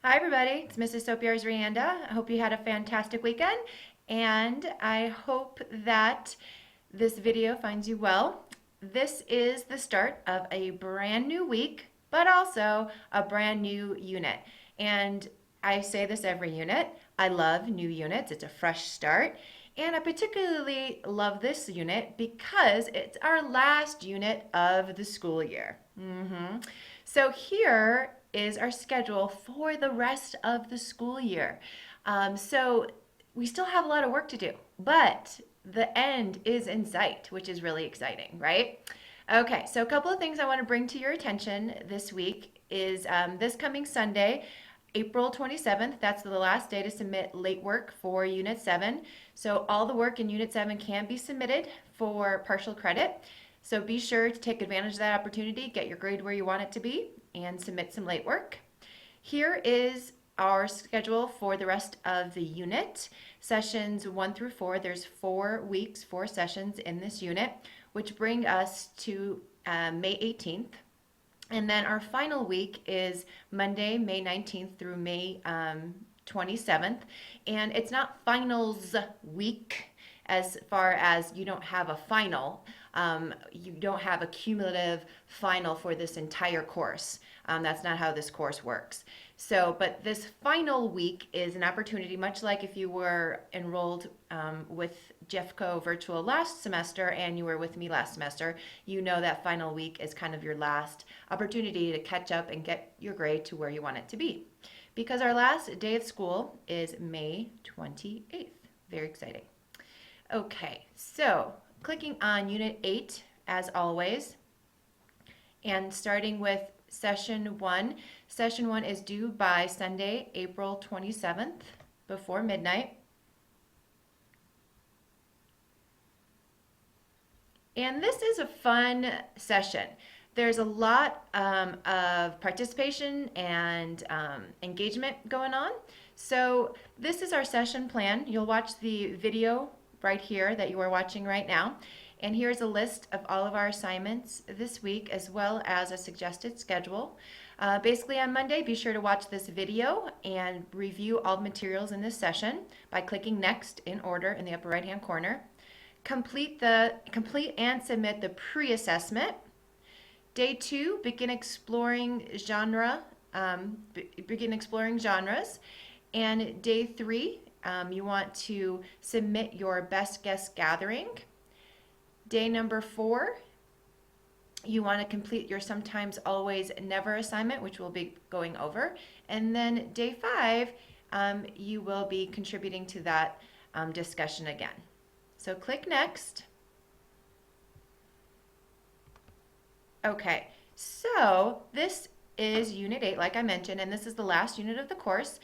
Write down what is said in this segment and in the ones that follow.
Hi everybody, it's Mrs. Sopiarz-Rianda. I hope you had a fantastic weekend and I hope that this video finds you well. This is the start of a brand new week, but also a brand new unit. And I say this every unit. I love new units. It's a fresh start. And I particularly love this unit because it's our last unit of the school year. So here is our schedule for the rest of the school year. So we still have a lot of work to do, but the end is in sight, which is really exciting, right? Okay, so a couple of things I want to bring to your attention this week is this coming Sunday, April 27th. That's the last day to submit late work for Unit 7. So all the work in Unit 7 can be submitted for partial credit. So be sure to take advantage of that opportunity, get your grade where you want it to be, and submit some late work. Here is our schedule for the rest of the unit. Sessions 1 through 4, there's 4 weeks, 4 sessions in this unit, which bring us to May 18th. And then our final week is Monday, May 19th through May 27th. And it's not finals week as far as you don't have a final. You don't have a cumulative final for this entire course. That's not how this course works. So, but this final week is an opportunity, much like if you were enrolled with Jeffco Virtual last semester and you were with me last semester, you know that final week is kind of your last opportunity to catch up and get your grade to where you want it to be. Because our last day of school is May 28th. Very exciting. Okay, so clicking on Unit 8 as always, and starting with Session 1. Session 1 is due by Sunday, April 27th before midnight. And this is a fun session. There's a lot of participation and engagement going on. So this is our session plan. You'll watch the video right here that you are watching right now. And here's a list of all of our assignments this week, as well as a suggested schedule. Basically on Monday, be sure to watch this video and review all the materials in this session by clicking next in order in the upper right hand corner. Complete and submit the pre-assessment. Day 2, begin exploring genres. And day 3, you want to submit your best guess gathering. Day number 4, you want to complete your sometimes, always, never assignment, which we'll be going over. And then day 5, you will be contributing to that discussion again. So click next. Okay, so this is Unit 8, like I mentioned, and this is the last unit of the course.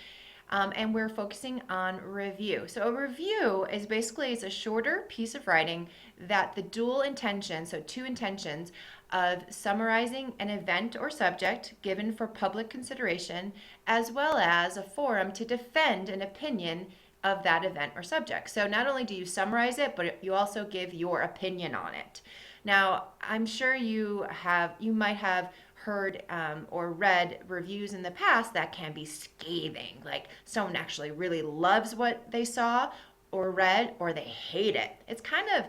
And we're focusing on review. So a review is basically a shorter piece of writing that the dual intention, so 2 intentions, of summarizing an event or subject given for public consideration, as well as a forum to defend an opinion of that event or subject. So not only do you summarize it, but you also give your opinion on it. Now, I'm sure you might have heard or read reviews in the past that can be scathing, like someone actually really loves what they saw or read, or they hate it. It's kind of,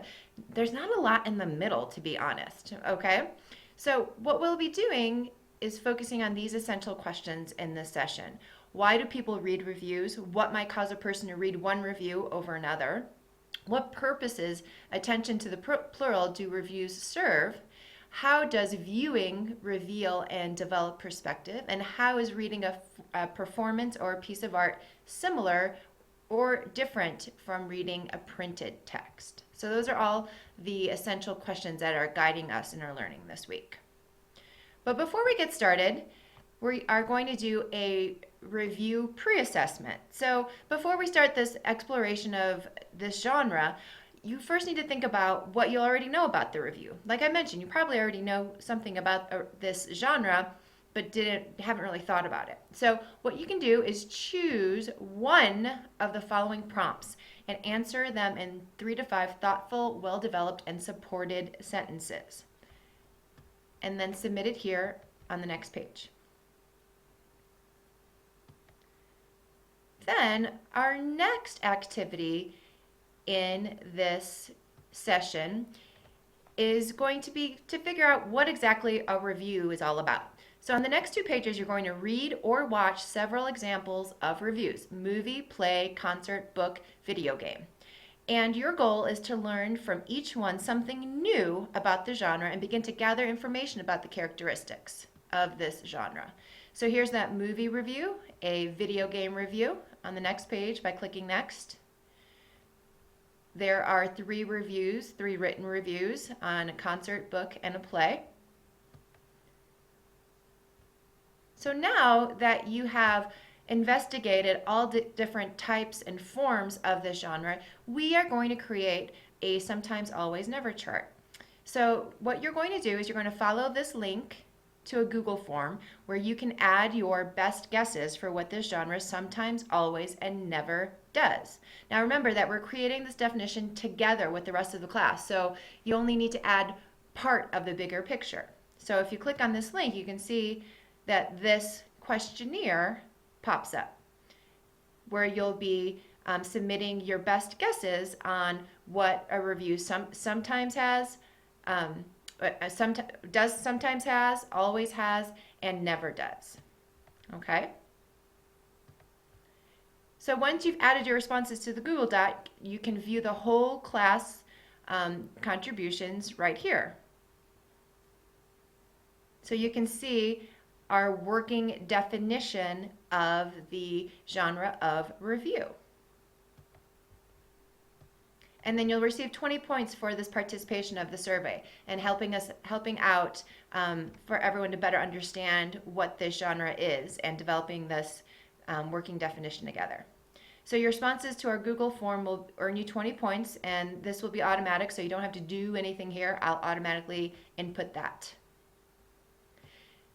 there's not a lot in the middle, to be honest, okay? So what we'll be doing is focusing on these essential questions in this session. Why do people read reviews? What might cause a person to read one review over another? What purposes, attention to the plural, do reviews serve? How does viewing reveal and develop perspective? And how is reading a performance or a piece of art similar or different from reading a printed text? So those are all the essential questions that are guiding us in our learning this week. But before we get started, we are going to do a review pre-assessment. So before we start this exploration of this genre, you first need to think about what you already know about the review. Like I mentioned, you probably already know something about this genre, but haven't really thought about it. So what you can do is choose one of the following prompts and answer them in 3 to 5 thoughtful, well-developed, and supported sentences. And then submit it here on the next page. Then our next activity in this session is going to be to figure out what exactly a review is all about. So on the next 2 pages, you're going to read or watch several examples of reviews: movie, play, concert, book, video game. And your goal is to learn from each one something new about the genre and begin to gather information about the characteristics of this genre. So here's that movie review, a video game review on the next page by clicking next. There are 3 reviews, 3 written reviews on a concert, book, and a play. So now that you have investigated all different types and forms of this genre, we are going to create a sometimes, always, never chart. So what you're going to do is you're going to follow this link to a Google form where you can add your best guesses for what this genre sometimes, always, and never does. Now remember that we're creating this definition together with the rest of the class, so you only need to add part of the bigger picture. So if you click on this link, you can see that this questionnaire pops up where you'll be submitting your best guesses on what a review sometimes has, sometimes has, always has, and never does. Okay? So once you've added your responses to the Google Doc, you can view the whole class contributions right here. So you can see our working definition of the genre of review. And then you'll receive 20 points for this participation of the survey and helping out for everyone to better understand what this genre is and developing this working definition together. So your responses to our Google form will earn you 20 points, and this will be automatic, so you don't have to do anything here. I'll automatically input that.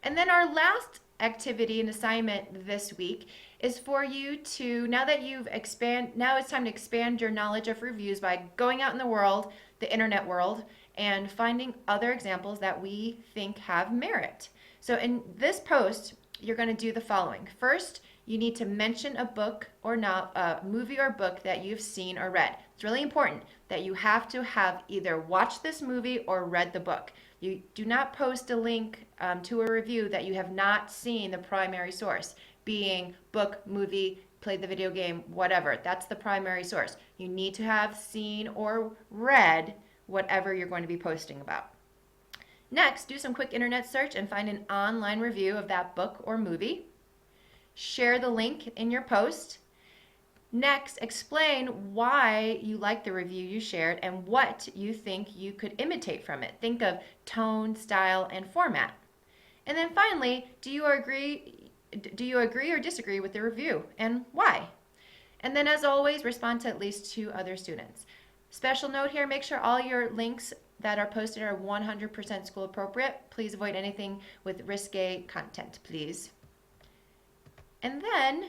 And then our last activity and assignment this week is for you to, now it's time to expand your knowledge of reviews by going out in the world, the internet world, and finding other examples that we think have merit. So in this post, you're going to do the following. First, you need to mention a book or a movie or book that you've seen or read. It's really important that you have to have either watched this movie or read the book. You do not post a link to a review that you have not seen the primary source, being book, movie, played the video game, whatever. That's the primary source. You need to have seen or read whatever you're going to be posting about. Next, do some quick internet search and find an online review of that book or movie. Share the link in your post. Next, explain why you like the review you shared and what you think you could imitate from it. Think of tone, style, and format. And then finally, do you agree or disagree with the review and why? And then as always, respond to at least 2 other students. Special note here, make sure all your links that are posted are 100% school appropriate. Please avoid anything with risque content, please. And then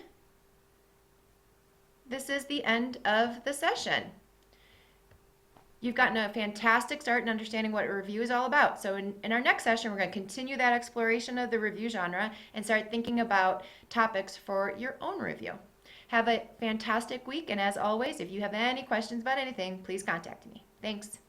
this is the end of the session. You've gotten a fantastic start in understanding what a review is all about. So in our next session, we're going to continue that exploration of the review genre and start thinking about topics for your own review. Have a fantastic week, and as always, if you have any questions about anything, please contact me. Thanks.